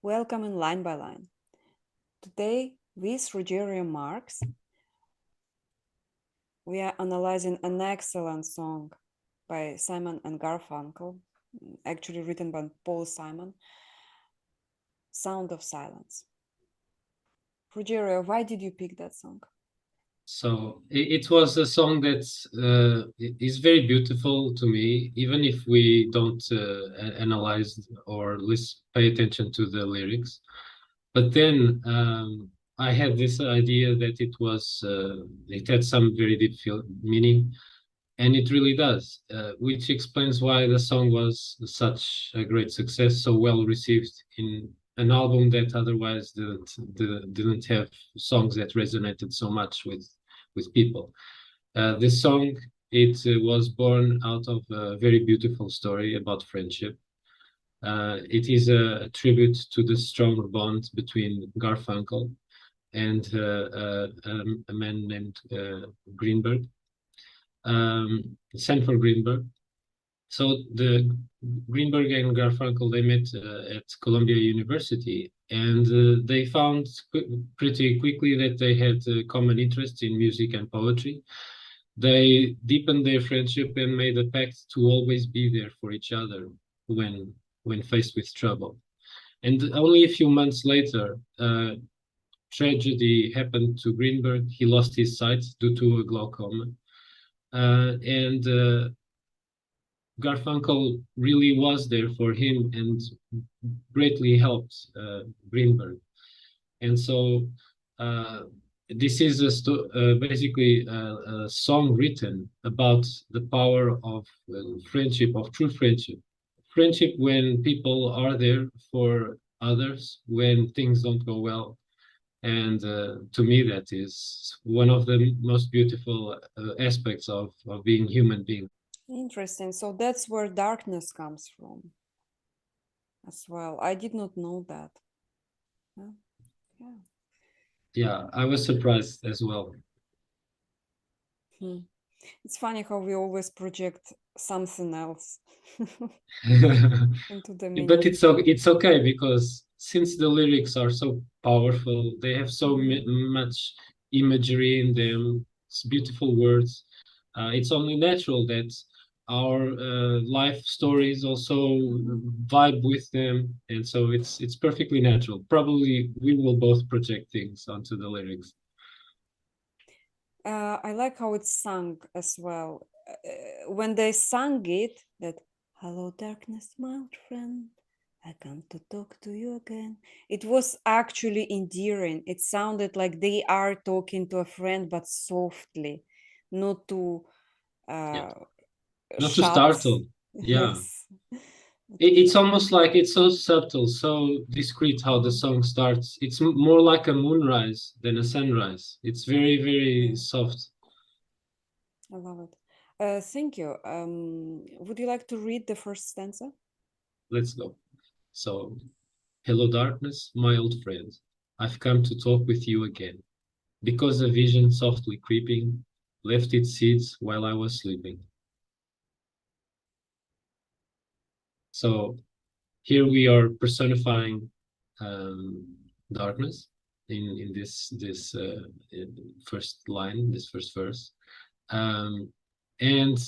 Welcome in Line by Line. Today, with Rogério Marques, we are analyzing an excellent song by Simon&Garfunkel, actually written by Paul Simon, Sound of Silence. Rogério, why did you pick that song? So it was a song that is very beautiful to me, even if we don't analyze or pay attention to the lyrics. But then I had this idea that it had some very deep meaning, and it really does, which explains why the song was such a great success, so well received in an album that otherwise didn't have songs that resonated so much with people. This song, it was born out of a very beautiful story about friendship. It is a tribute to the strong bond between Garfunkel and a man named Greenberg, Sanford Greenberg. So the Greenberg and Garfunkel, they met at Columbia University, and they found pretty quickly that they had common interests in music and poetry. They deepened their friendship and made a pact to always be there for each other when faced with trouble. And only a few months later, tragedy happened to Greenberg. He lost his sight due to a glaucoma. And Garfunkel really was there for him and greatly helped Greenberg. And so this is basically a song written about the power of friendship, of true friendship. Friendship when people are there for others, when things don't go well. And to me, that is one of the most beautiful aspects of being human being. Interesting. So that's where darkness comes from as well. I did not know that. Yeah. Yeah, I was surprised as well. It's funny how we always project something else into the meaning. But it's okay because since the lyrics are so powerful, they have so much imagery in them, it's beautiful words. It's only natural that our life stories also vibe with them, and so it's perfectly natural. Probably we will both project things onto the lyrics. I like how it's sung as well. When they sang it, that "Hello, darkness, my old friend, I come to talk to you again." It was actually endearing. It sounded like they are talking to a friend, but softly, not to Yeah, not to shout. startle. Yeah. Yes. It's almost like it's so subtle, so discreet how the song starts. It's more like a moonrise than a sunrise. It's very, very soft. I love it. Thank you. Would you like to read the first stanza? Let's go. So, hello, darkness, my old friend. I've come to talk with you again, because a vision softly creeping left its seeds while I was sleeping. So, here we are personifying darkness in this first line, this first verse. And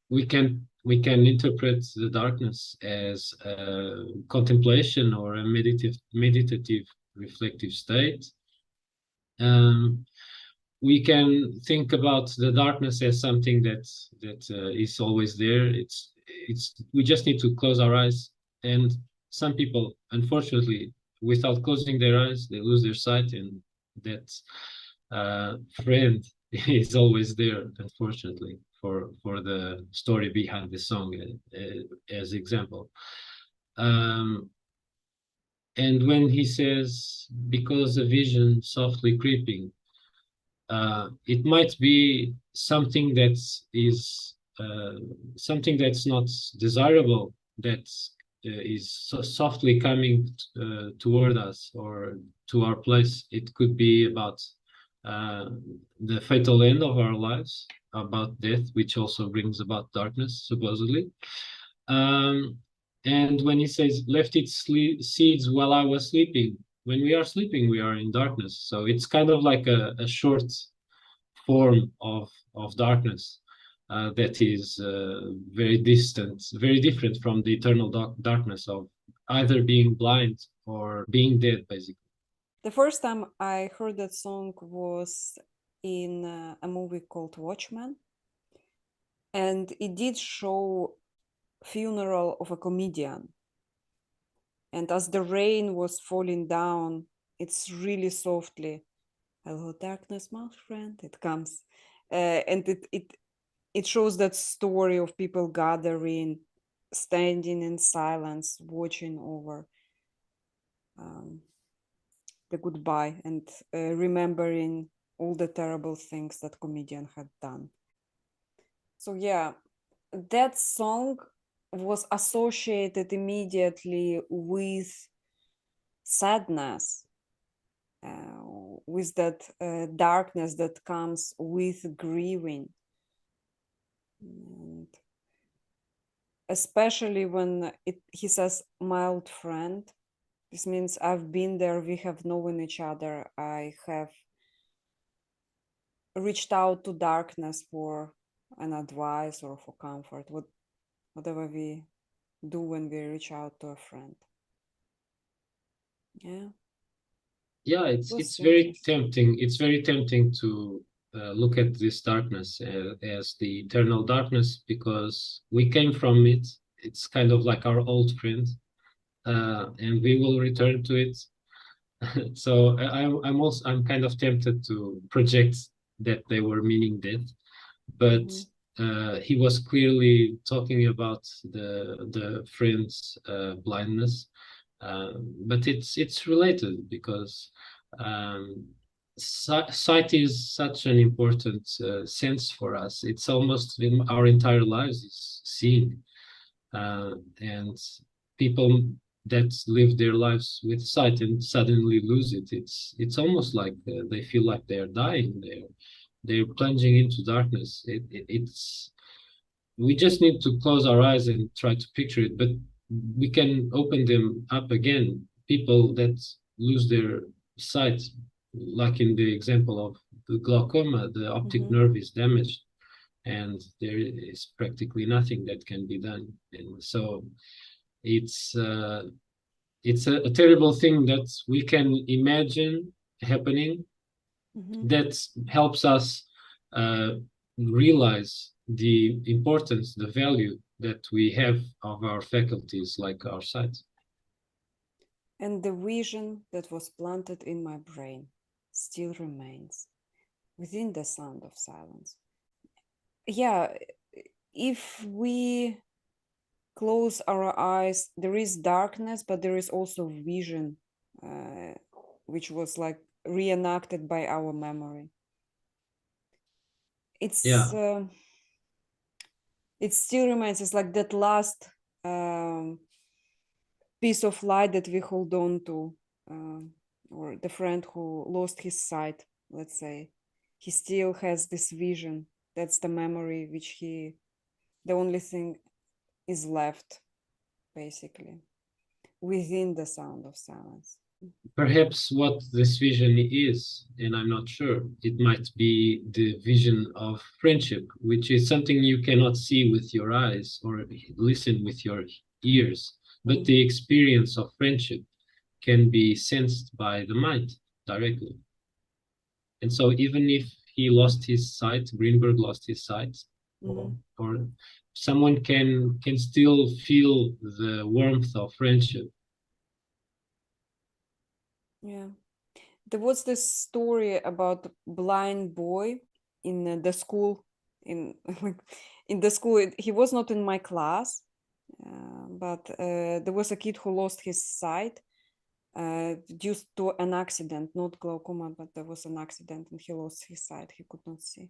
we can interpret the darkness as a contemplation or a meditative reflective state. We can think about the darkness as something that is always there. It's we just need to close our eyes, and some people, unfortunately, without closing their eyes, they lose their sight, and that friend is always there, unfortunately, for the story behind the song, as example. And when he says, because a vision softly creeping, it might be something that is something that's not desirable, that is so softly coming toward us or to our place. It could be about the fatal end of our lives, about death, which also brings about darkness, supposedly. And when he says left its seeds while I was sleeping, when we are sleeping, we are in darkness. So it's kind of like a short form of darkness that is very distant, very different from the eternal darkness of either being blind or being dead, basically. The first time I heard that song was in a movie called Watchmen, and it did show funeral of a comedian. And as the rain was falling down, it's really softly, "Hello, darkness, my friend," it comes. And it shows that story of people gathering, standing in silence, watching over the goodbye and remembering all the terrible things that comedian had done. So yeah, that song was associated immediately with sadness, with that darkness that comes with grieving. And especially when he says "my old friend," this means I've been there, we have known each other, I have reached out to darkness for an advice or for comfort, whatever we do when we reach out to a friend. Yeah, Yeah, it was it's very interesting. tempting. It's very tempting to look at this darkness as the eternal darkness because we came from it. It's kind of like our old friend, and we will return to it. So I'm kind of tempted to project that they were meaning that, but Mm-hmm. he was clearly talking about the friend's blindness, but it's related because um, sight is such an important sense for us. It's almost in our entire lives is seeing, and people that live their lives with sight and suddenly lose it. It's almost like they feel like they're dying. They're plunging into darkness. It's we just need to close our eyes and try to picture it, but we can open them up again. People that lose their sight, like in the example of the glaucoma, the optic Mm-hmm. nerve is damaged and there is practically nothing that can be done. And so it's a terrible thing that we can imagine happening Mm-hmm. that helps us uh, realize the importance, the value that we have of our faculties like our sight. And the vision that was planted in my brain still remains within the sound of silence. Yeah, if we close our eyes, there is darkness, but there is also vision, uh, which was like reenacted by our memory. Yeah, It's it still remains. It's like that last um, piece of light that we hold on to, or the friend who lost his sight. Let's say he still has this vision. That's the memory which he. The only thing is left, basically, within the sound of silence. perhaps what this vision is, and I'm not sure, it might be the vision of friendship, which is something you cannot see with your eyes or listen with your ears, but the Mm-hmm. experience of friendship can be sensed by the mind directly. And so even if he lost his sight, Greenberg lost his sight, Mm-hmm. or someone can still feel the warmth of friendship. Yeah. There was this story about blind boy in the school in like in the school. He was not in my class, but there was a kid who lost his sight due to an accident, not glaucoma, but there was an accident and he lost his sight. He could not see.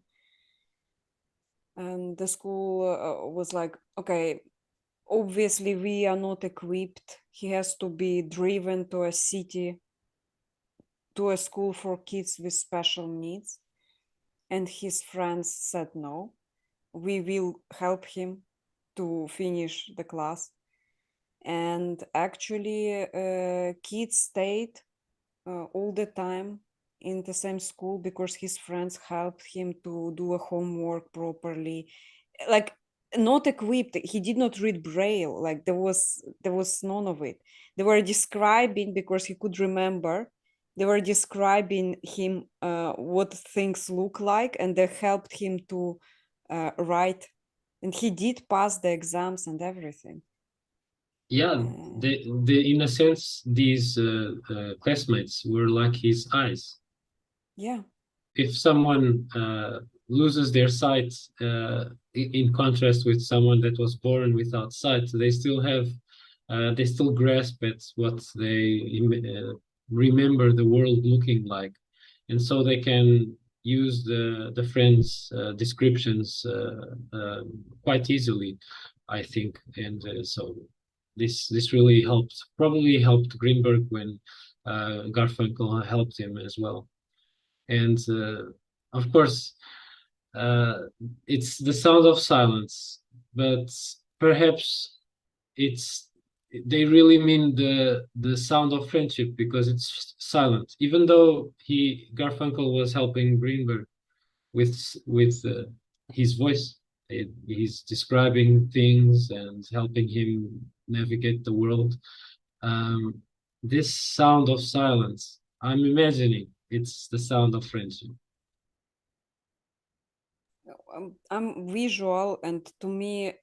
And the school was like, okay, obviously we are not equipped. He has to be driven to a city, to a school for kids with special needs. And his friends said no, we will help him to finish the class. and actually kids stayed all the time in the same school because his friends helped him to do a homework properly, like not equipped. He did not read braille, like there was none of it. They were describing, because he could remember, they were describing him what things look like, and they helped him to write, and he did pass the exams and everything. Yeah, uh, in a sense, these classmates were like his eyes. yeah. If someone loses their sight, in contrast with someone that was born without sight, they still grasp at what they remember the world looking like, and so they can use the friends' descriptions quite easily, I think. And so this really helped, probably helped Greenberg when Garfunkel helped him as well. And of course, uh, it's the sound of silence, but perhaps it's they really mean the sound of friendship, because it's silent. Even though he Garfunkel was helping Greenberg with his voice, he's describing things and helping him navigate the world. Um, this sound of silence, I'm imagining it's the sound of friendship. I'm visual, and to me,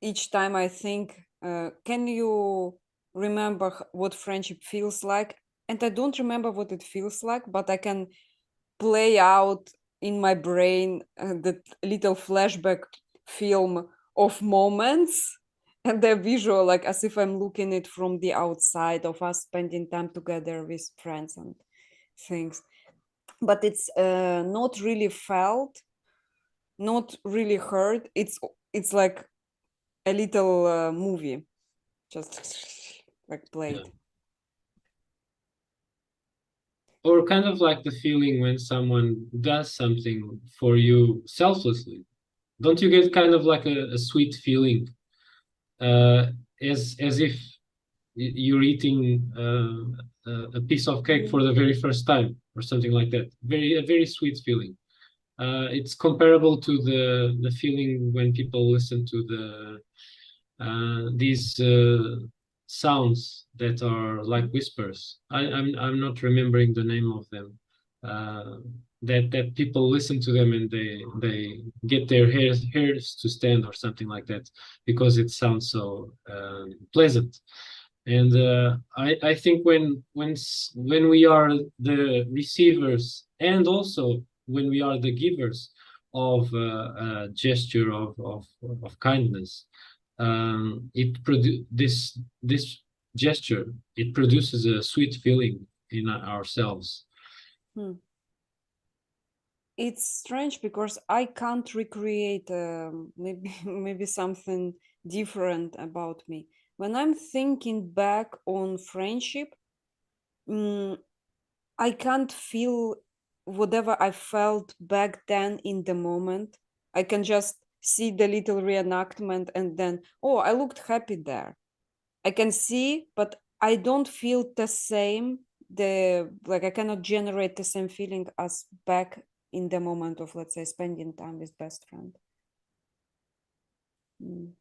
each time I think, can you remember what friendship feels like? And I don't remember what it feels like, but I can play out in my brain that little flashback film of moments, and they're visual, like as if I'm looking it from the outside of us spending time together with friends and things. But it's not really felt, not really heard. It's like a little movie, just like Yeah. played. Or kind of like the feeling when someone does something for you selflessly. Don't you get kind of like a sweet feeling, uh, as if you're eating a piece of cake Mhm. for the very first time or something like that? A very sweet feeling. It's comparable to the feeling when people listen to these sounds that are like whispers. I'm not remembering the name of them. Uh, that people listen to them and they get their hairs to stand or something like that, because it sounds so pleasant. And I think when we are the receivers, and also when we are the givers of a gesture of kindness, this gesture, it produces a sweet feeling in ourselves. Hmm. It's strange because I can't recreate maybe maybe something different about me. When I'm thinking back on friendship, mm, I can't feel whatever I felt back then in the moment. I can just see the little reenactment and then, oh, I looked happy there. I can see, but I don't feel the same. The like I cannot generate the same feeling as back in the moment of, let's say, spending time with best friend. Mm.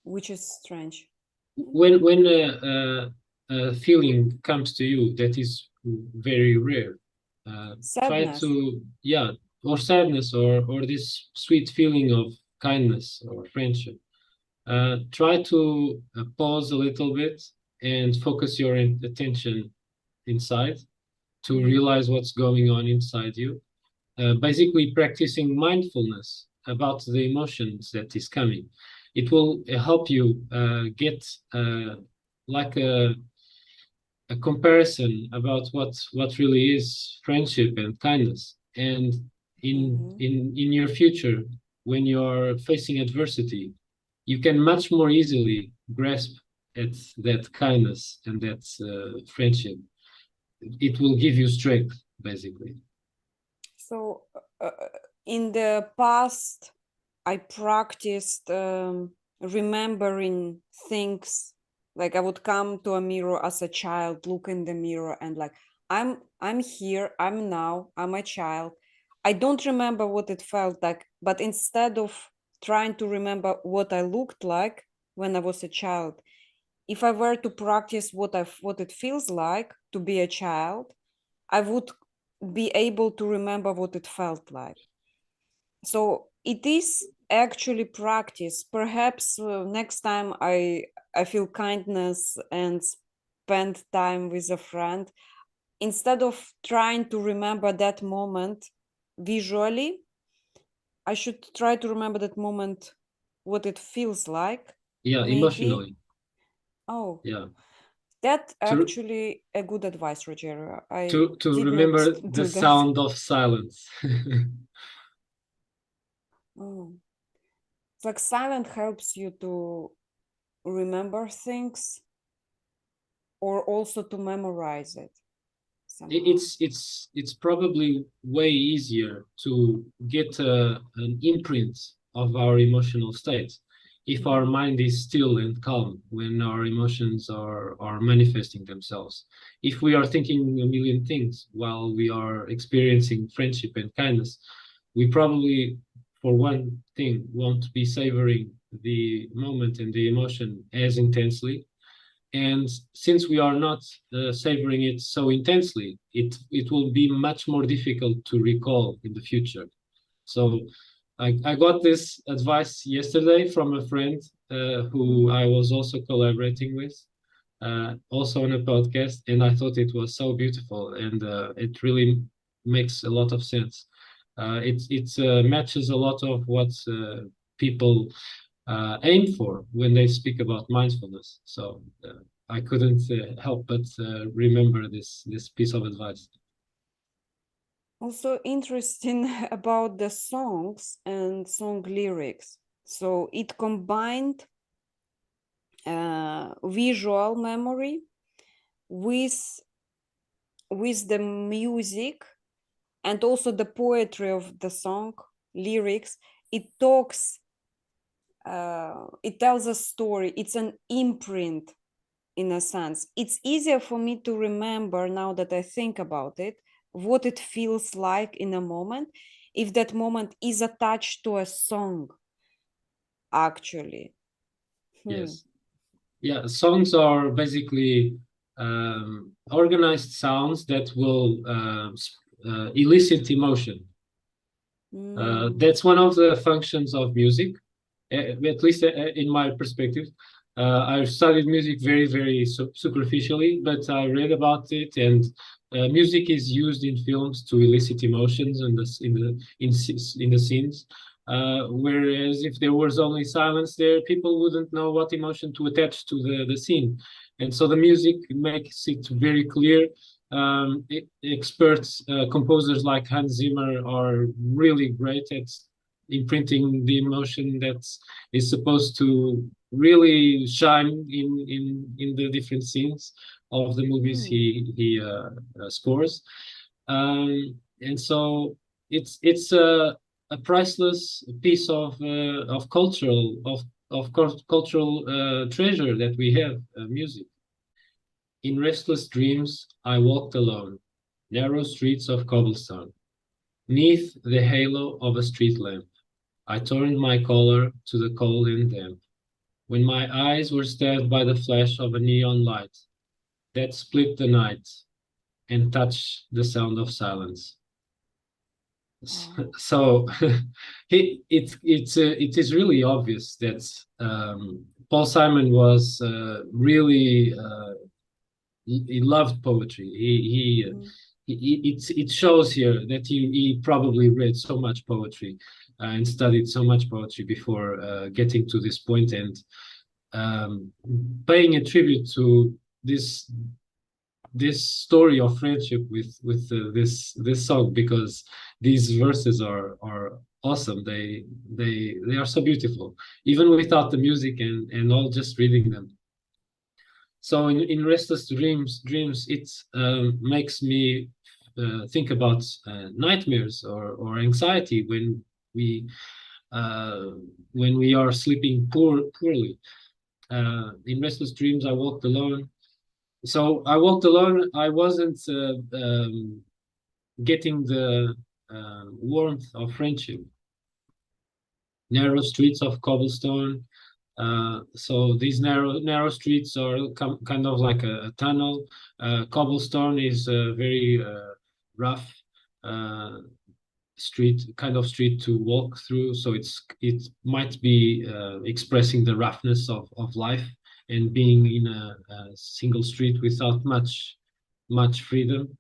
Which is strange. When a feeling comes to you that is very rare, try Sadness. to, yeah, or sadness, or this sweet feeling of kindness or friendship, try to pause a little bit and focus your attention inside to Mm. realize what's going on inside you. Basically, practicing mindfulness about the emotions that is coming. It will help you get like a comparison about what really is friendship and kindness. And Mhm. in your future, when you're facing adversity, you can much more easily grasp at that kindness and that friendship. It will give you strength, basically. So in the past, I practiced. remembering things. Like I would come to a mirror as a child, look in the mirror and like, I'm here, I'm now, I'm a child. I don't remember what it felt like, but instead of trying to remember what I looked like when I was a child, if I were to practice what it feels like to be a child, I would be able to remember what it felt like. So it is actually practice. Perhaps next time I feel kindness and spend time with a friend, instead of trying to remember that moment visually, I should try to remember that moment, what it feels like, Yeah, maybe. emotionally. Oh, Yeah. that To actually a good advice, Rogério. I to did not remember the do that. sound of silence. Oh. It's like silent helps you to remember things or also to memorize it somehow. It's probably way easier to get an imprint of our emotional state if our Mhm. mind is still and calm when our emotions are manifesting themselves. If we are thinking a million things while we are experiencing friendship and kindness, we probably, for one thing, won't be savoring the moment and the emotion as intensely, and since we are not savoring it so intensely, it will be much more difficult to recall in the future. So I got this advice yesterday from a friend who I Mm. was also collaborating with, also on a podcast, and I thought it was so beautiful, and it really makes a lot of sense. It matches a lot of what people aim for when they speak about mindfulness. So I couldn't help but remember this piece of advice. Also interesting about the songs and song lyrics. So it combined visual memory with the music and also the poetry of the song lyrics. It talks, it tells a story. It's an imprint in a sense. It's easier for me to remember now that I think about it, what it feels like in a moment, if that moment is attached to a song, actually. Hmm. Yes. Yeah, songs are basically organized sounds that will elicit emotion. Mm. That's one of the functions of music, at least in my perspective. I've studied music very, very superficially, but I read about it, and music is used in films to elicit emotions in the scenes. Whereas if there was only silence there, people wouldn't know what emotion to attach to the scene, and so the music makes it very clear. Experts, composers like Hans Zimmer are really great at imprinting the emotion that is supposed to really shine in the different scenes of the movies Hmm. he scores, and so it's a priceless piece of cultural treasure that we have, music. In restless dreams, I walked alone, narrow streets of cobblestone, neath the halo of a street lamp. I turned my collar to the cold and damp, when my eyes were stabbed by the flash of a neon light that split the night and touched the sound of silence. Wow. So it is really obvious that Paul Simon was really he loved poetry. Mm. It shows here that he probably read so much poetry and studied so much poetry before getting to this point, and um, paying a tribute to this story of friendship with this song, because these verses are awesome. They are so beautiful, even without the music and all, just reading them. So in restless dreams, it makes me think about nightmares or anxiety when we when we are sleeping poorly. In restless dreams, I walked alone. So I walked alone. I wasn't getting the warmth of friendship. Narrow streets of cobblestone. So these narrow streets are kind of like a tunnel. Cobblestone is a very rough uh, street to walk through. So it might be expressing the roughness of life and being in a single street without much freedom.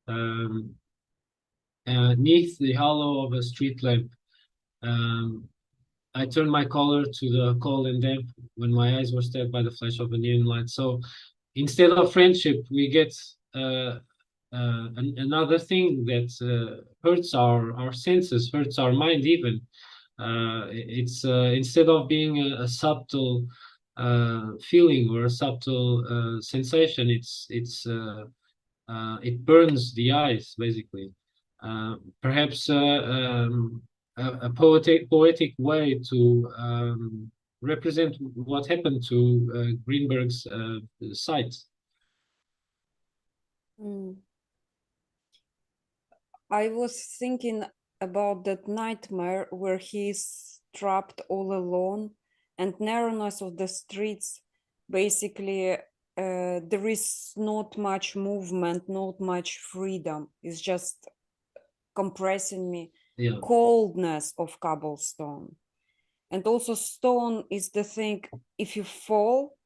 Um, Neath the hollow of a street lamp, um, I turned my collar to the cold and damp when my eyes were stabbed by the flash of a neon light. So instead of friendship, we get another thing that hurts our senses, hurts our mind even. It's instead of being a subtle feeling or a subtle sensation, it burns the eyes basically. Perhaps a poetic way to represent what happened to Greenberg's site. Mm. I was thinking about that nightmare where he's trapped all alone, and narrowness of the streets. Basically, there is not much movement, not much freedom. It's just compressing me. Yeah, Coldness of cobblestone. And also stone is the thing, if you fall,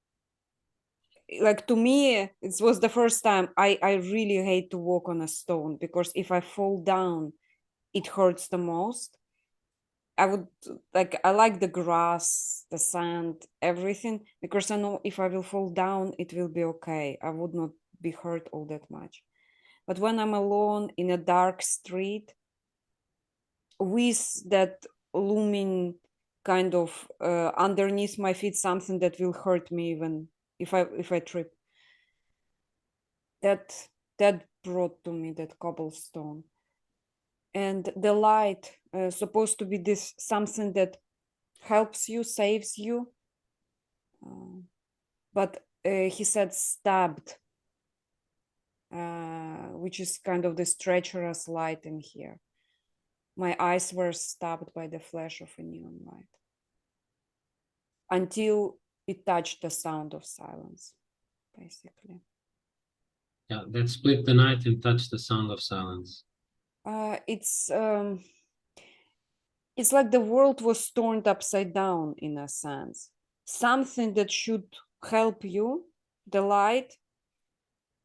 like to me, it was the first time I really hate to walk on a stone, because if I fall down, it hurts the most. I would I like the grass, the sand, everything, because I know if I will fall down, it will be okay. I would not be hurt all that much. But when I'm alone in a dark street with that looming kind of underneath my feet, something that will hurt me even if I trip, that brought to me that cobblestone. And the light supposed to be this something that helps you, saves you, but he said stabbed, which is kind of this treacherous light in here. My eyes were stabbed by the flash of a neon light until it touched the sound of silence, basically. yeah, that split the night and touched the sound of silence. It's like the world was turned upside down in a sense. Something that should help you, the light,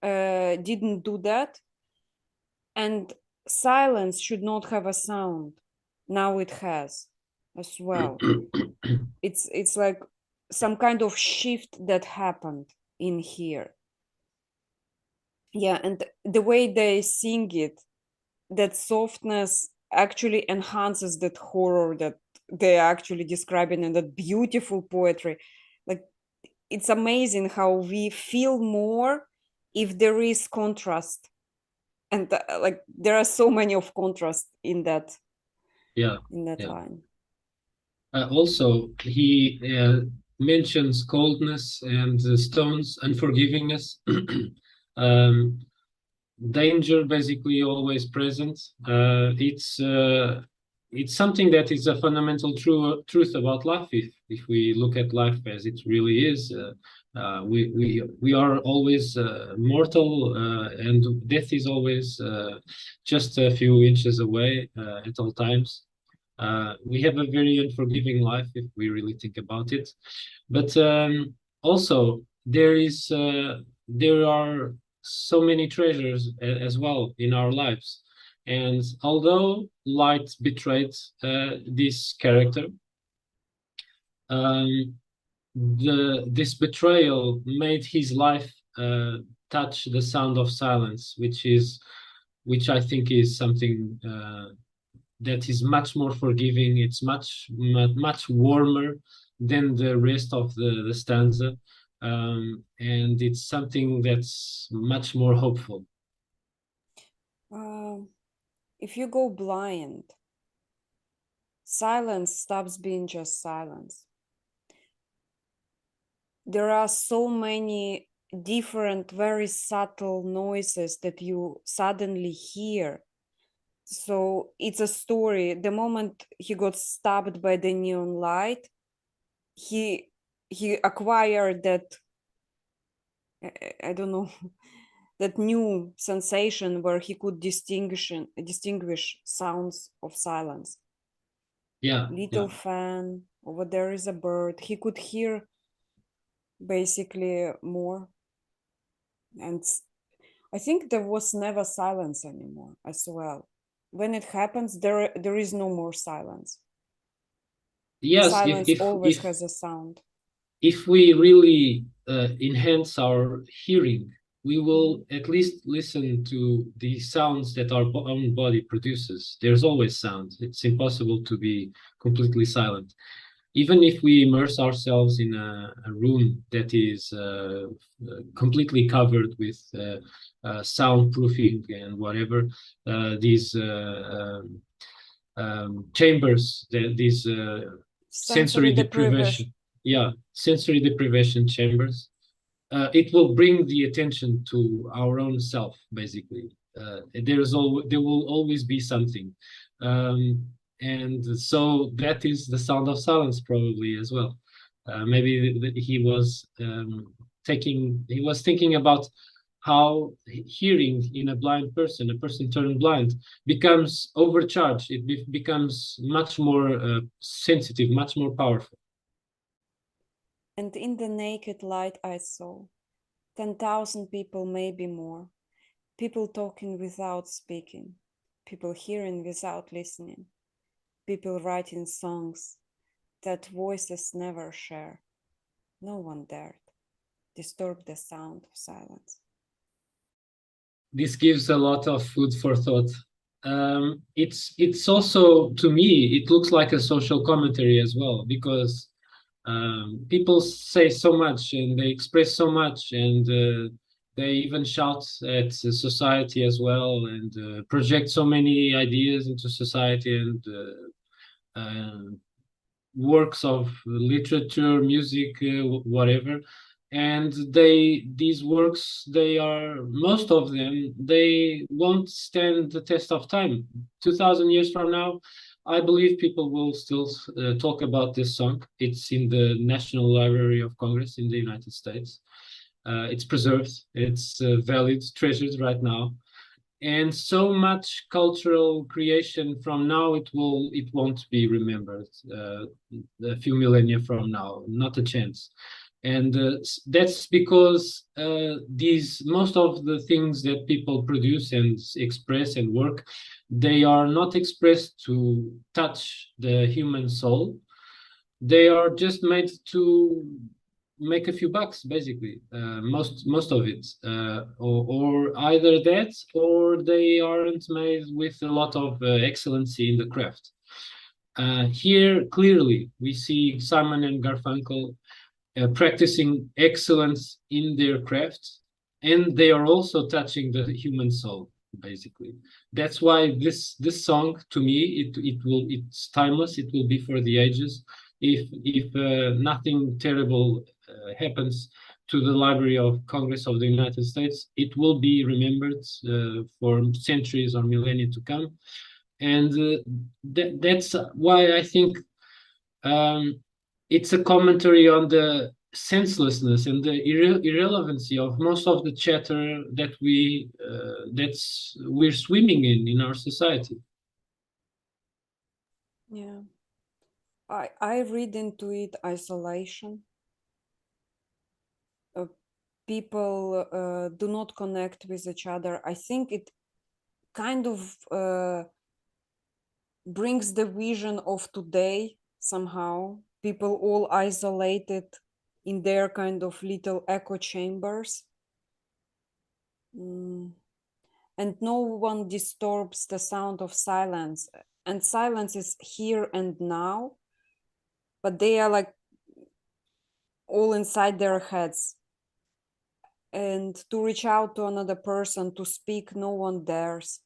didn't do that, and silence should not have a sound. Now it has as well. It's like some kind of shift that happened in here. Yeah, and the way they sing it, that softness actually enhances that horror that they're actually describing in that beautiful poetry. Like, it's amazing how we feel more if there is contrast, and like there are so many of contrast in that Yeah, yeah. line. Also, he mentions coldness and stones, unforgivingness, um, danger basically always present. It's something that is a fundamental truth about life. If we look at life as it really is, we are always mortal, and death is always just a few inches away at all times. We have a very unforgiving life if we really think about it. But also there are so many treasures as well in our lives. And although light betrayed this character, um, this betrayal made his life touch the sound of silence, which I think is something that is much more forgiving. It's much warmer than the rest of the stanza, and it's something that's much more hopeful. If you go blind, silence stops being just silence. There are so many different, very subtle noises that you suddenly hear. So it's a story. The moment he got stabbed by the neon light, he acquired that, I don't know, that new sensation where he could distinguish sounds of silence. Yeah, Little fan, over there is a bird. He could hear basically more. And I think there was never silence anymore as well. When it happens, there is no more silence. yes. Silence always has a sound. If we really enhance our hearing, we will at least listen to the sounds that our own body produces. There's always sound. It's impossible to be completely silent. Even if we immerse ourselves in a room that is completely covered with soundproofing and whatever, these chambers, these sensory deprivation, yeah, sensory deprivation chambers, it will bring the attention to our own self, basically. There will always be something. And so that is the sound of silence, probably, as well. Maybe he was he was thinking about how hearing in a blind person, a person turned blind, becomes overcharged. It becomes much more sensitive, much more powerful. And in the naked light I saw 10,000 people, maybe more. People talking without speaking. People hearing without listening. People writing songs that voices never share. No one dared disturb the sound of silence. This gives a lot of food for thought. It's also, to me, it looks like a social commentary as well, because people say so much and they express so much, and they even shout at society as well, and project so many ideas into society, and works of literature, music, whatever. And these works, they are, most of them, they won't stand the test of time. 2000 years from now, I believe people will still talk about this song. It's in the National Library of Congress in the United States. It's preserved, it's valid, treasured right now. And so much cultural creation from now, it won't be remembered a few millennia from now, not a chance. And that's because these, most of the things that people produce and express and work, they are not expressed to touch the human soul. They are just made to make a few bucks, basically. Most of it, or either that, or they aren't made with a lot of excellency in the craft. Here, clearly, we see Simon and Garfunkel practicing excellence in their craft, and they are also touching the human soul, basically. That's why this song, to me, it's timeless. It will be for the ages. If nothing terrible happens to the Library of Congress of the United States, it will be remembered for centuries or millennia to come. And that's why I think it's a commentary on the senselessness and the irrelevancy of most of the chatter that we're swimming in our society. Yeah. I read into it isolation. People do not connect with each other. I think it kind of brings the vision of today somehow. People all isolated in their kind of little echo chambers. And no one disturbs the sound of silence. And silence is here and now, but they are like all inside their heads. And to reach out to another person, to speak, no one dares.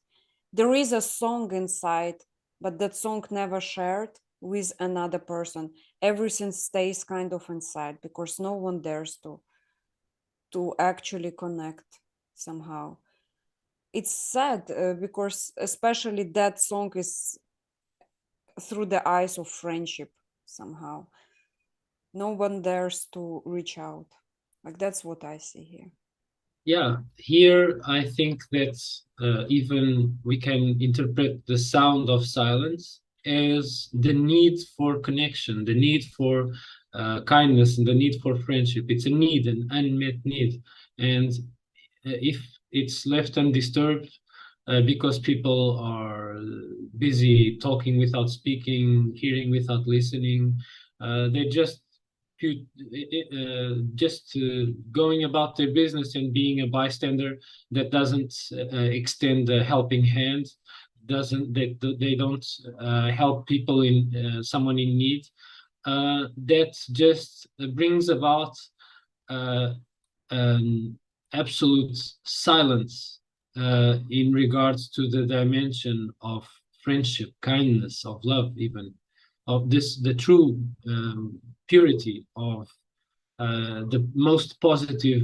There is a song inside, but that song never shared. with another person. Everything stays kind of inside because no one dares to actually connect somehow. It's sad because especially that song is through the eyes of friendship somehow. No one dares to reach out. Like that's what I see here. Yeah, here I think that even we can interpret the sound of silence as the need for connection, the need for kindness, and the need for friendship. It's a need, an unmet need. And if it's left undisturbed, because people are busy talking without speaking, hearing without listening, they just going about their business and being a bystander that doesn't extend a helping hand, doesn't that they don't help people in someone in need. That just brings about uh, absolute silence in regards to the dimension of friendship, kindness, of love, even of this, the true purity of the most positive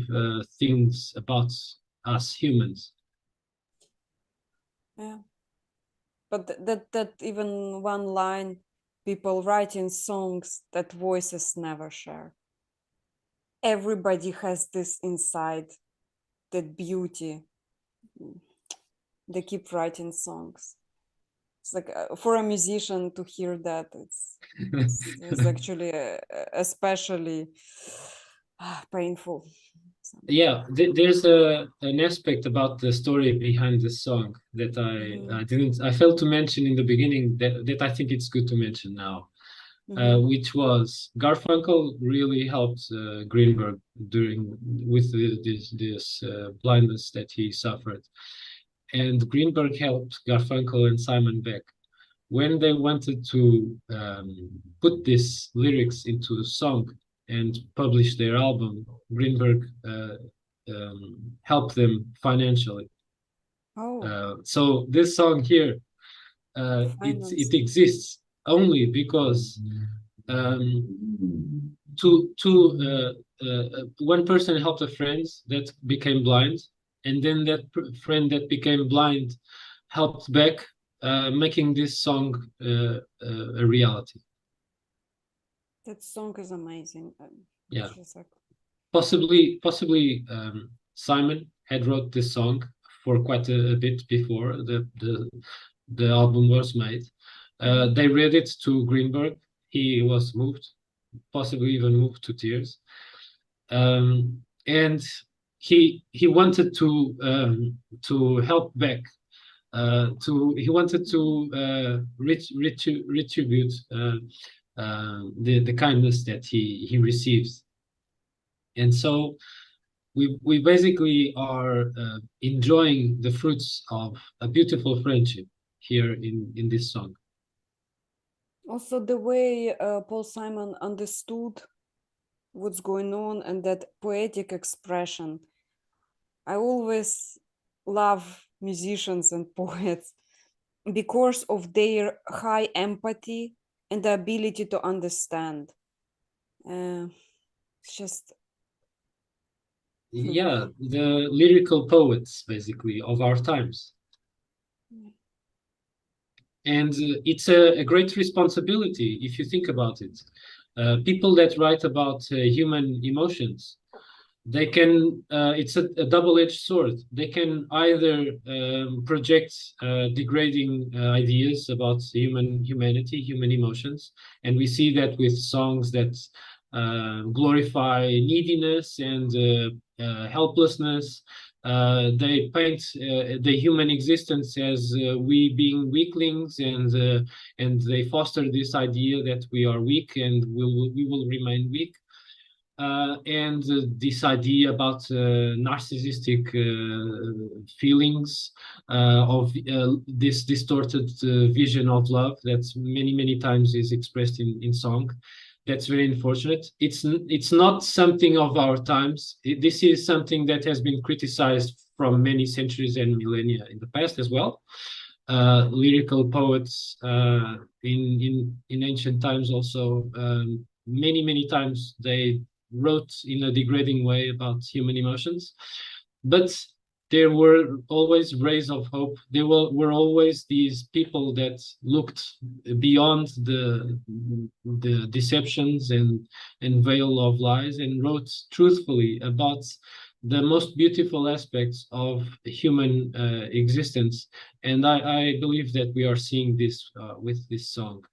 things about us humans. Yeah. But that even one line, people writing songs that voices never share. Everybody has this inside, that beauty. They keep writing songs. It's like for a musician to hear that, it's actually especially painful. Yeah, there's an aspect about the story behind the song that I didn't I failed to mention in the beginning that I think it's good to mention now. Which was Garfunkel really helped Greenberg during with this blindness that he suffered, and Greenberg helped Garfunkel and Simon Beck when they wanted to put these lyrics into a song and publish their album. Greenberg helped them financially. Oh, So this song here, it finance. exists only because one person helped a friend that became blind, and then that friend that became blind helped back, making this song a reality. That song is amazing. Yeah, Just like, possibly Simon had wrote this song for quite a bit before the album was made. They read it to Greenberg. He was moved, possibly even moved to tears. And he wanted to help back. He wanted to retribute the kindness that he receives, and so we basically are enjoying the fruits of a beautiful friendship here in this song. also the way Paul Simon understood what's going on and that poetic expression. I always love musicians and poets because of their high empathy and the ability to understand. It's just Yeah, the lyrical poets basically of our times. And it's a great responsibility if you think about it. People that write about human emotions, they can it's a double-edged sword. They can either project degrading ideas about humanity, human emotions, and we see that with songs that glorify neediness and helplessness. They paint the human existence as we being weaklings, and they foster this idea that we are weak and we will remain weak. And this idea about narcissistic feelings of this distorted vision of love that many times is expressed in song. That's very unfortunate. It's not something of our times. This is something that has been criticized from many centuries and millennia in the past as well. lyrical poets in ancient times also. Many times they wrote in a degrading way about human emotions, but there were always rays of hope. There were always these people that looked beyond the deceptions and veil of lies and wrote truthfully about the most beautiful aspects of human existence. And I believe that we are seeing this with this song.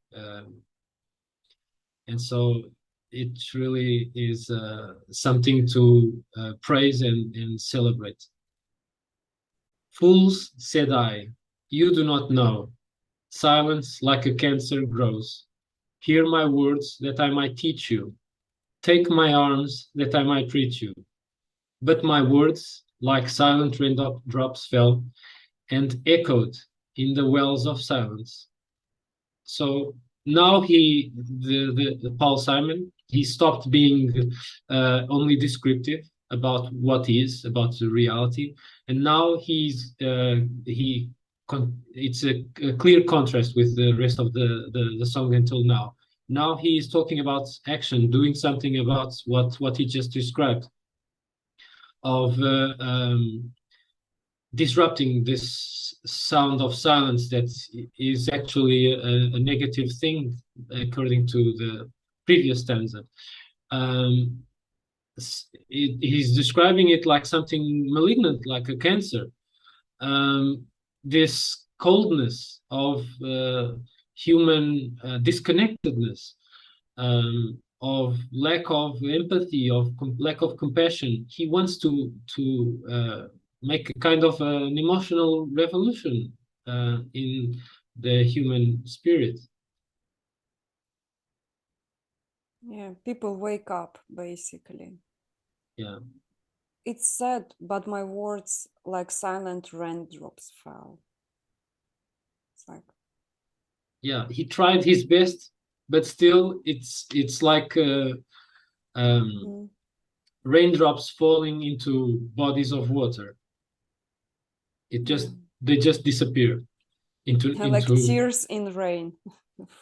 And so it really is something to praise and celebrate. Fools, said I, you do not know. Silence like a cancer grows. Hear my words that I might teach you. Take my arms that I might reach you. But my words, like silent raindrops, fell and echoed in the wells of silence. So now the Paul Simon, he stopped being only descriptive about what is, about the reality, and now it's a clear contrast with the rest of the song until now. Now he is talking about action, doing something about what he just described of disrupting this sound of silence that is actually a negative thing according to the previous stanza. Um, he's describing it like something malignant, like a cancer. This coldness of human disconnectedness, of lack of empathy, of lack of compassion. He wants to make a kind of an emotional revolution in the human spirit. Yeah, people wake up basically. Yeah, It's sad, but my words like silent raindrops fell. It's like, yeah. He tried his best, but still, it's like mm, raindrops falling into bodies of water. It yeah. just they just disappear Like into tears in rain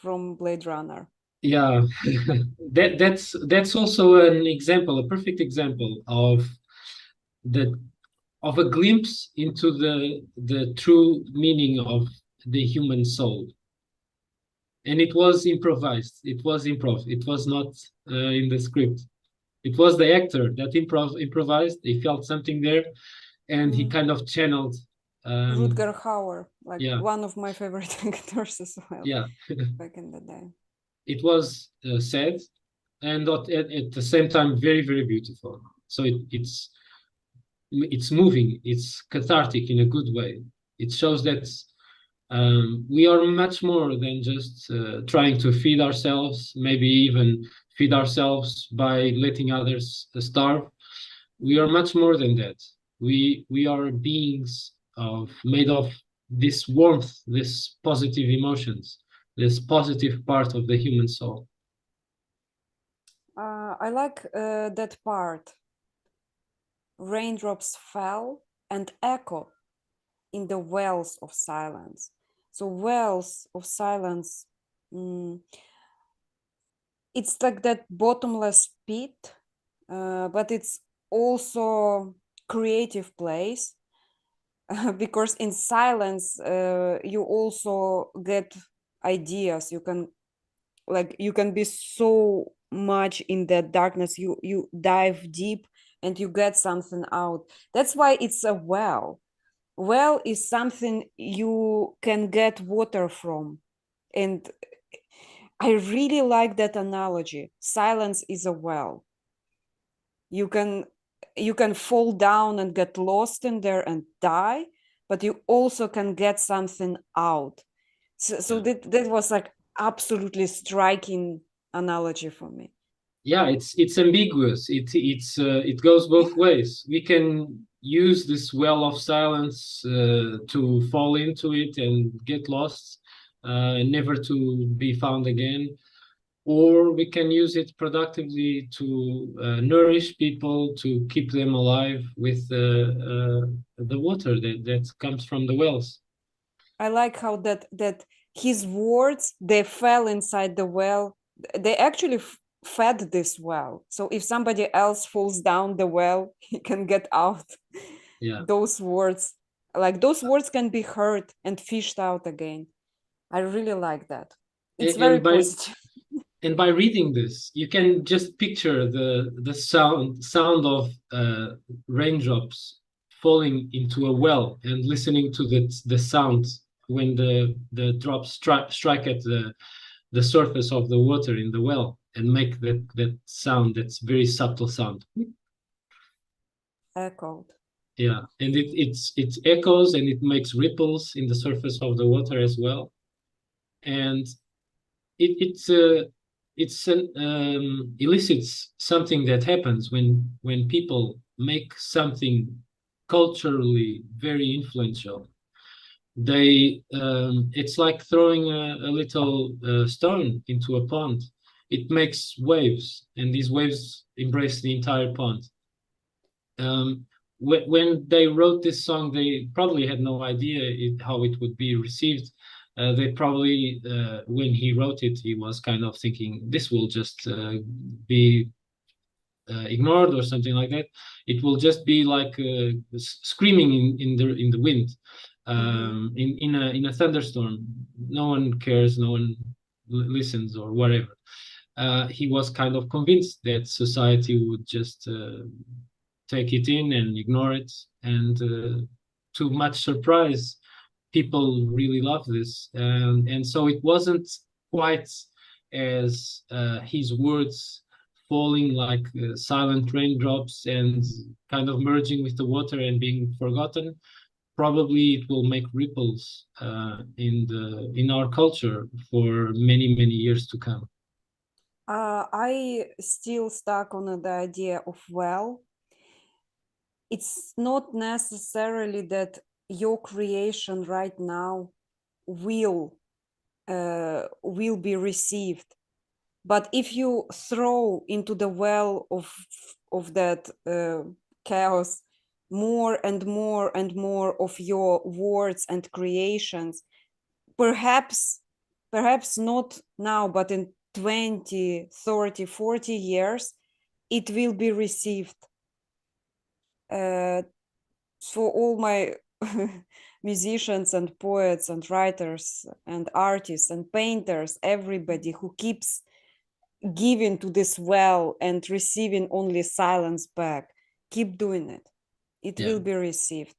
from Blade Runner. yeah. That's also an example, a perfect example the of a glimpse into the true meaning of the human soul. And it was improvised. It was improv. It was not in the script. It was the actor that improvised. He felt something there, and he Mm. kind of channeled. Rutger Hauer, like Yeah, one of my favorite actors as well yeah. back in the day. It was sad, and at the same time very beautiful. So it's moving, it's cathartic in a good way. It shows that we are much more than just trying to feed ourselves, maybe even feed ourselves by letting others starve. We are much more than that. We are beings made of this warmth, this positive emotions, this positive part of the human soul. I like that part. Raindrops fell and echo in the wells of silence. So wells of silence, mm, it's like that bottomless pit, but it's also creative place because in silence you also get ideas. You can be so much in that darkness. You dive deep and you get something out. That's why it's a well. Well is something you can get water from. And I really like that analogy. Silence is a well. You can fall down and get lost in there and die, but you also can get something out. So Yeah. that was like absolutely striking analogy for me. Yeah, it's ambiguous. It goes both Yeah. ways. We can use this well of silence to fall into it and get lost, never to be found again, or we can use it productively to nourish people, to keep them alive with the water that comes from the wells. I like how that his words, they fell inside the well. They actually fed this well. So if somebody else falls down the well, he can get out. Yeah. Those words, like those words can be heard and fished out again. I really like that. It's very And positive. by reading this, you can just picture the sound of raindrops falling into a well, and listening to the sound when the drops strike at the surface of the water in the well, and make that sound, that's very subtle sound. Echoed. Yeah, and it echoes, and it makes ripples in the surface of the water as well. And it's an elicits something that happens when people make something culturally very influential. They It's like throwing a little stone into a pond. It makes waves, and these waves embrace the entire pond. When they wrote this song, they probably had no idea how it would be received. They probably, when he wrote it, he was kind of thinking this will just be ignored or something like that. It will just be like screaming in the wind, in a thunderstorm. No one cares, no one listens or whatever. He was kind of convinced that society would just take it in and ignore it. And to much surprise, people really love this. And so it wasn't quite as his words falling like silent raindrops and kind of merging with the water and being forgotten. Probably it will make ripples in our culture for many years to come. I still stuck on the idea of well. It's not necessarily that your creation right now will be received, but if you throw into the well of that chaos more and more and more of your words and creations, perhaps not now, but in 20, 30, 40 years, it will be received. For all my musicians and poets and writers and artists and painters, everybody who keeps giving to this well and receiving only silence back, keep doing it. It Yeah. will be received.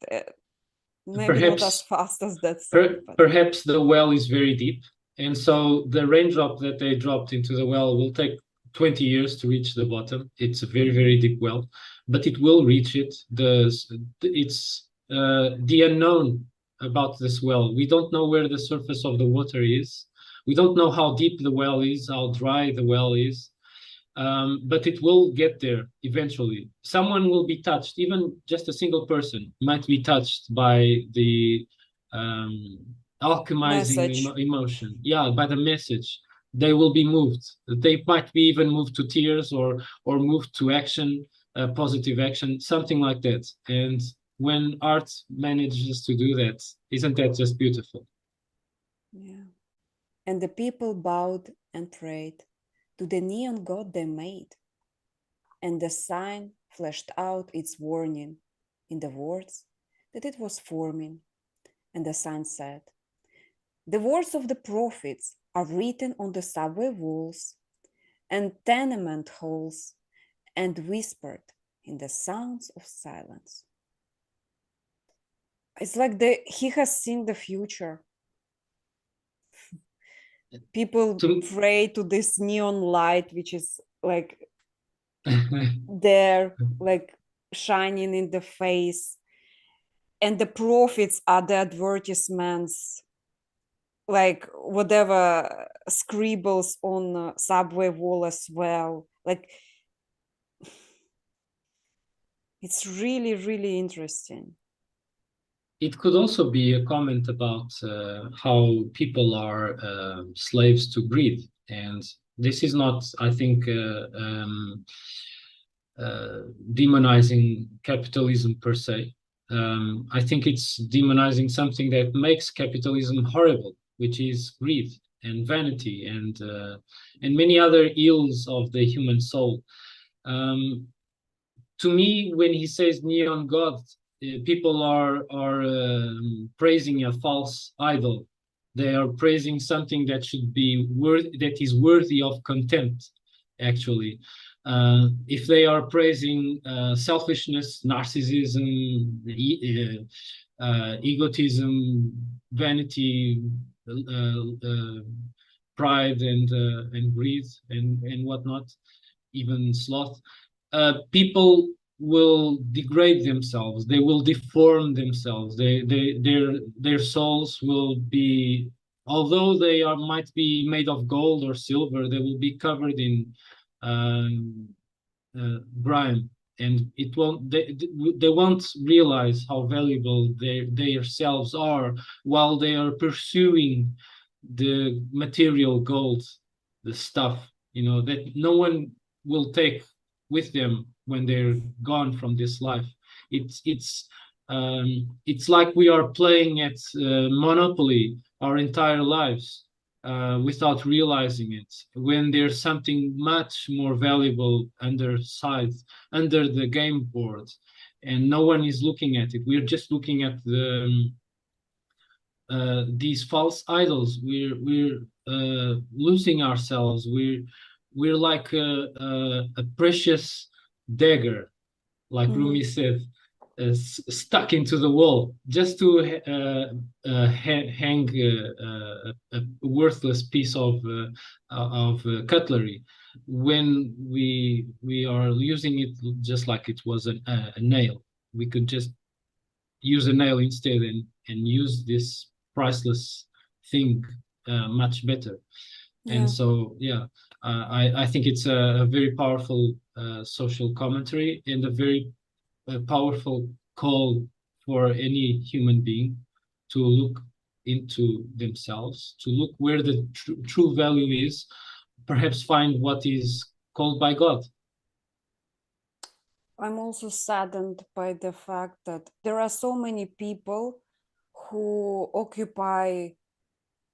Maybe not as Perhaps fast as that song, but perhaps the well is very deep, and so the raindrop that they dropped into the well will take 20 years to reach the bottom. It's a very deep well, but it will reach it. It's the unknown about this well. We don't know where the surface of the water is. We don't know how deep the well is, how dry the well is. But it will get there eventually. Someone will be touched, even just a single person might be touched by the um, alchemizing message. emotion. Yeah, by the message. They will be moved. They might be even moved to tears, or moved to action, positive action, something like that. And when art manages to do that, isn't that just beautiful? Yeah. And the people bowed and prayed to the neon god they made, and the sign flashed out its warning in the words that it was forming. And the sign said, "The words of the prophets are written on the subway walls and tenement halls and whispered in the sounds of silence." It's like he has seen the future. People To pray to this neon light, which is like there, like shining in the face. And the prophets are the advertisements, like whatever scribbles on subway wall as well. Like it's really interesting. It could also be a comment about how people are slaves to greed. And this is not, I think, demonizing capitalism per se. I think it's demonizing something that makes capitalism horrible, which is greed and vanity and many other ills of the human soul. Um, to me, when he says neon god, people are praising a false idol. They are praising something that should be that is worthy of contempt. Actually, if they are praising selfishness, narcissism, egotism, vanity, pride, and greed, and whatnot, even sloth, people will degrade themselves. They will deform themselves. Their souls will be, although they are might be made of gold or silver, they will be covered in um, grime, and it won't. They won't realize how valuable their selves are while they are pursuing the material gold, the stuff, that no one will take with them when they're gone from this life. It's like we are playing at Monopoly our entire lives without realizing it, when there's something much more valuable under the game board, and no one is looking at it. We're just looking at these false idols. We're losing ourselves. We're like a precious dagger, like Mhm. Rumi said, stuck into the wall just to hang a worthless piece of cutlery, when we are using it just like it was a nail. We could just use a nail instead, and use this priceless thing much better. And Yeah. so, yeah, I think it's a very powerful social commentary, and a very powerful call for any human being to look into themselves, to look where the true value is, perhaps find what is called by God. I'm also saddened by the fact that there are so many people who occupy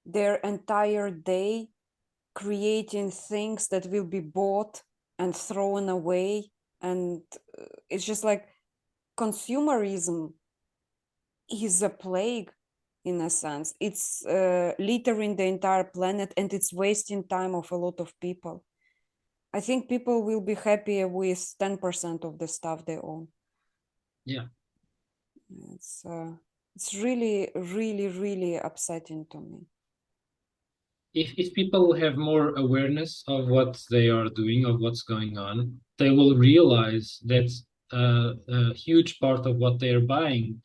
their entire day creating things that will be bought and thrown away. And it's just like consumerism is a plague in a sense. It's littering the entire planet, and it's wasting time of a lot of people. I think people will be happier with 10% of the stuff they own. Yeah. It's uh, it's really, really, really upsetting to me. If people have more awareness of what they are doing, of what's going on, they will realize that a huge part of what they are buying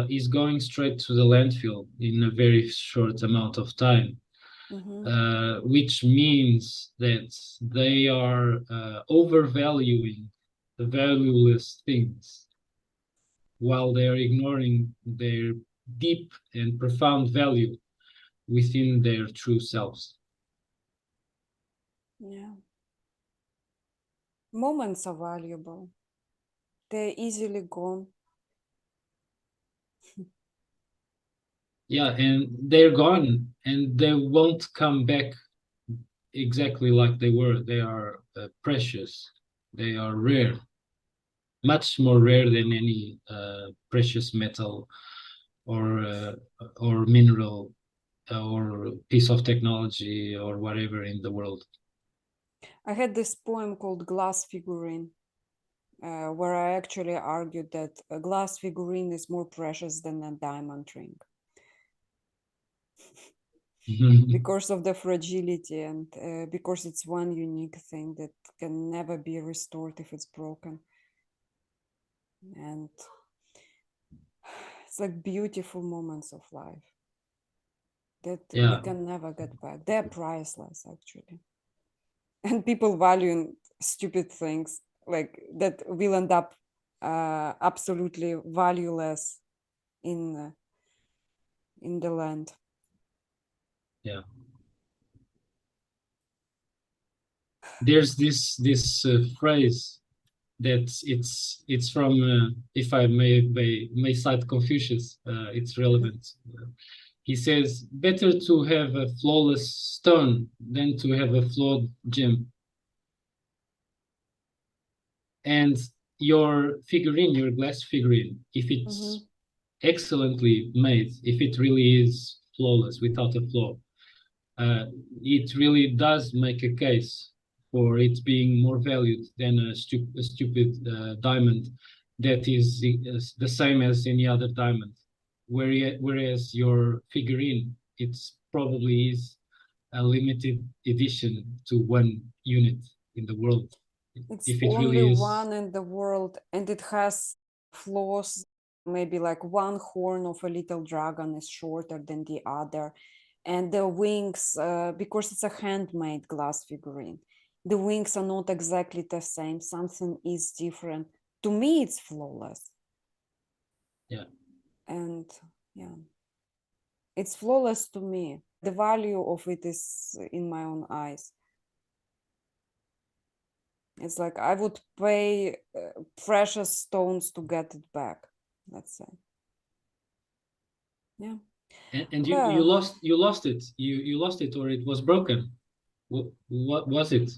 is going straight to the landfill in a very short amount of time, Mm-hmm. which means that they are overvaluing the valueless things, while they are ignoring their deep and profound value within their true selves. Yeah. Moments are valuable. They're easily gone. Yeah, and they're gone, and they won't come back exactly like they were. They are precious. They are rare, much more rare than any precious metal or mineral or piece of technology or whatever in the world. I had this poem called Glass Figurine, where I actually argued that a glass figurine is more precious than a diamond ring because of the fragility, and because it's one unique thing that can never be restored if it's broken. And it's like beautiful moments of life that we Yeah, can never get back. They're priceless, actually. And people valuing stupid things like that will end up absolutely valueless in the land. yeah. There's this phrase. that it's from if I may cite Confucius, it's relevant. He says, better to have a flawless stone than to have a flawed gem. And your figurine, your glass figurine, if it's excellently made, if it really is flawless, without a flaw, it really does make a case for it being more valued than a stupid diamond that is the same as any other diamond. Whereas your figurine, it's probably is a limited edition to one unit in the world. It's If it only really is, one in the world, and it has flaws. Maybe like one horn of a little dragon is shorter than the other, and the wings, because it's a handmade glass figurine, the wings are not exactly the same. Something is different. To me, it's flawless. yeah. And yeah, it's flawless to me. The value of it is in my own eyes. It's like I would pay precious stones to get it back, let's say. Yeah. And you Well, lost it. You lost it, or it was broken. What was it?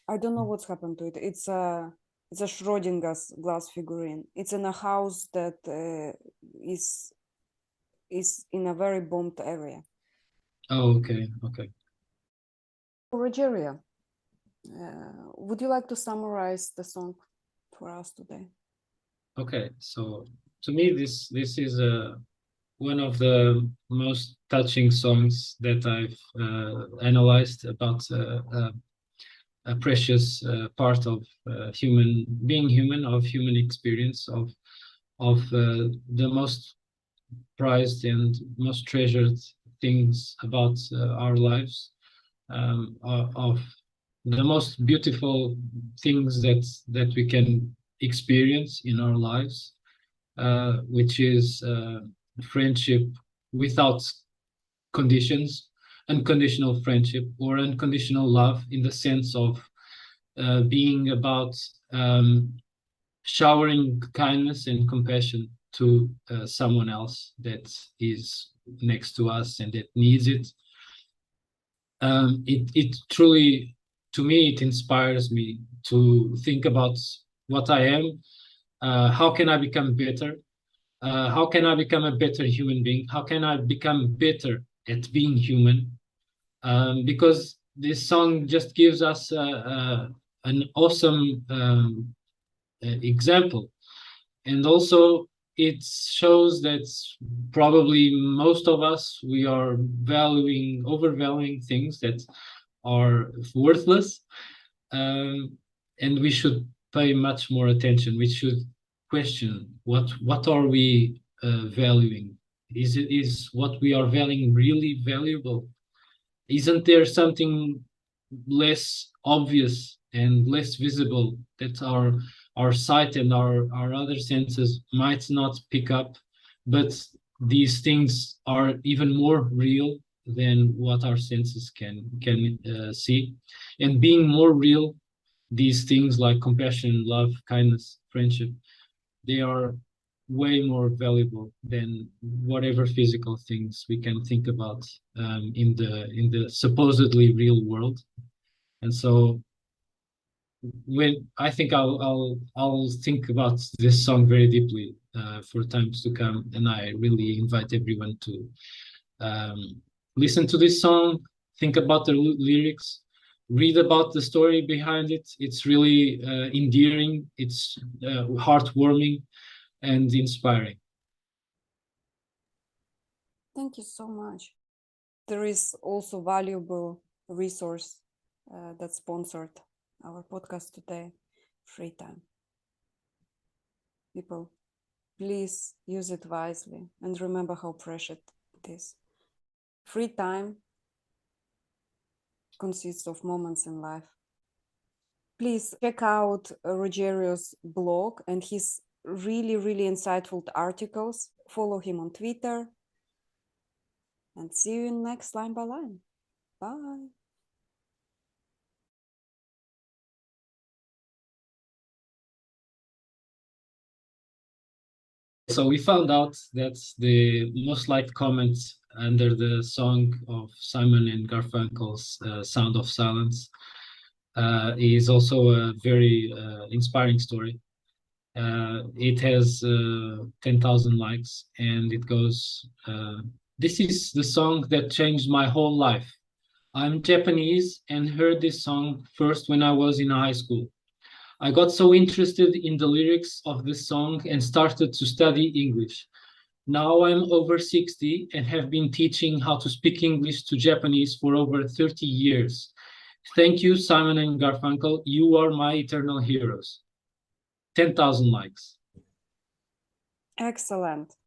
I don't know what's happened to it. It's a Schrodinger's glass figurine. It's in a house that is in a very bombed area. Oh, okay, okay. Rogerio, would you like to summarize the song for us today? Okay, so to me, this is one of the most touching songs that I've analyzed about a precious part of being human, of human experience, of the most prized and most treasured things about our lives, of the most beautiful things that we can experience in our lives, which is friendship without conditions, unconditional friendship or unconditional love, in the sense of being about showering kindness and compassion to someone else that is next to us and that needs it. It truly, to me, it inspires me to think about what I am. How can I become better? How can I become a better human being? How can I become better at being human? Because this song just gives us an awesome example. And also, it shows that probably most of us, we are overvaluing things that are worthless, and we should pay much more attention. We should question what are we valuing? Is what we are valuing really valuable? Isn't there something less obvious and less visible that our sight and our other senses might not pick up, but these things are even more real than what our senses can see? And being more real, these things like compassion, love, kindness, friendship, they are way more valuable than whatever physical things we can think about in the supposedly real world. And so when I think I'll think about this song very deeply for times to come, and I really invite everyone to listen to this song, think about the lyrics, read about the story behind it. It's really endearing, it's heartwarming, and inspiring. Thank you so much. There is also valuable resource that sponsored our podcast today, Free Time. People, please use it wisely and remember how precious it is. Free time consists of moments in life. Please check out Rogerio's blog and his really, really insightful articles. Follow him on Twitter. And see you in next Line by Line. Bye. So we found out that the most liked comment under the song of Simon and Garfunkel's Sound of Silence is also a very inspiring story. It has 10,000 likes, and it goes, this is the song that changed my whole life. I'm Japanese and heard this song first when I was in high school. I got so interested in the lyrics of this song and started to study English. Now I'm over 60 and have been teaching how to speak English to Japanese for over 30 years. Thank you, Simon and Garfunkel. You are my eternal heroes. 10,000 likes. Excellent.